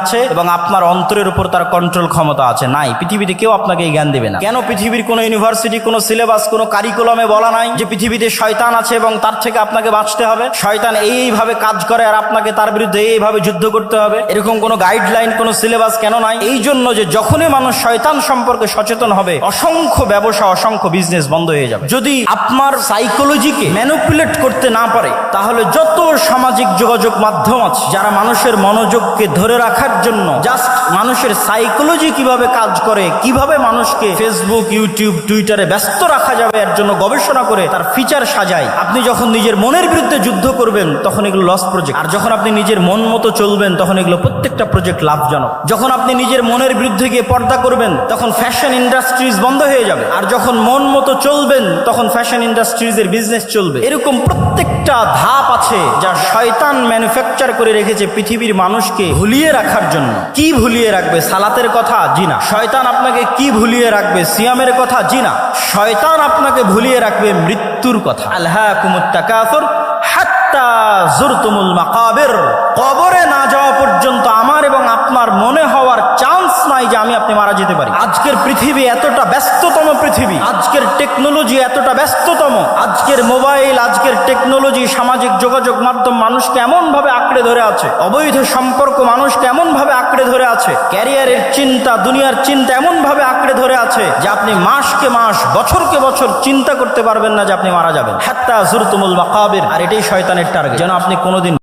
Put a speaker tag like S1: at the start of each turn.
S1: আছে এবং আপনার অন্তরের উপর তার কন্ট্রোল ক্ষমতা আছে। নাই, পৃথিবীতে কেউ আপনাকে এই জ্ঞান দেবে না। কেন পৃথিবীর কোনো ইউনিভার্সিটি, কোনো সিলেবাস, কোনো কারিকুলামে বলা নাই যে পৃথিবীতে শয়তান আছে এবং তার থেকে আপনাকে বাঁচতে হবে, শয়তান এইভাবে কাজ করে আর আপনাকে তার বিরুদ্ধে এইভাবে যুদ্ধ করতে হবে? এরকম কোনো গাইডলাইন, কোনো সিলেবাস কেন নাই? এই জন্য যে যখনই মানুষ শয়তান সম্পর্কে সচেতন হবে, অসংখ্য ব্যবসা, অসংখ্য বিজনেস বন্ধ হয়ে যাবে। যদি আপনার সাইকোলজিকে ম্যানিপুলেট করতে না পারে, তাহলে যত সামাজিক যোগাযোগ মাধ্যম আছে যারা মানুষের মনোযোগকে ধরে রাখার জন্য জাস্ট মানুষের সাইকোলজি কিভাবে কাজ করে, কিভাবে মানুষকে ফেসবুক, ইউটিউব, টুইটারে ব্যস্ত রাখা যাবে এর জন্য গবেষণা করে তার ফিচার সাজায়। আপনি যখন নিজের মনের বিরুদ্ধে যুদ্ধ করবেন তখন এগুলো লস প্রজেক্ট, আর যখন আপনি নিজের মন মতো চলবেন তখন এগুলো প্রত্যেকটা প্রজেক্ট লাভজনক। যখন আপনি নিজের মনের বিরুদ্ধে গিয়ে পর্দা করবেন তখন ফ্যাশন ইন্ডাস্ট্রিজ বন্ধ হয়ে যাবে, আর যখন মন মতো চলবেন তখন ফ্যাশন ইন্ডাস্ট্রিজের বিজনেস চলবে। এরকম প্রত্যেকটা ধাপ আছে যা শয়তান ম্যানুফ্যাকচার করে রেখেছে পৃথিবীর মানুষকে ভুলিয়ে রাখার জন্য। কি ভুলিয়ে রাখবে? সালাতের কথা? জি না। শয়তান আপনাকে কি ভুলিয়ে রাখবে? সিয়ামের কথা? জি না। শয়তান আপনাকে ভুলিয়ে রাখবে মৃত্যুর কথা। আলহাকুমুত তাকাসুর হাত্তা যুরতুমুল মাকাবির। কবরে না যাওয়া পর্যন্ত আমার এবং আপনার মনে হওয়ার চান্স নাই যে আমি আপনি মারা যেতে পারি। আজকের পৃথিবী এতটা ব্যস্ততম পৃথিবী, আজকের টেকনোলজি এতটা ব্যস্ততম, আজকের মোবাইল, আজকের টেকনোলজি, সামাজিক যোগাযোগ মাধ্যম মানুষকে এমন ভাবে আঁকড়ে ধরে আছে, অবৈধ সম্পর্ক মানুষকে এমন ভাবে আঁকড়ে ধরে আছে, ক্যারিয়ারের চিন্তা, দুনিয়ার চিন্তা এমন ভাবে আঁকড়ে ধরে আছে যে আপনি মাসকে মাস, বছরকে বছর চিন্তা করতে পারবেন না যে আপনি মারা যাবেন। হাত্তা যুরতুমুল মাকাবির। আর এটাই শয়তানের টার্গেট, যেন আপনি কোনোদিন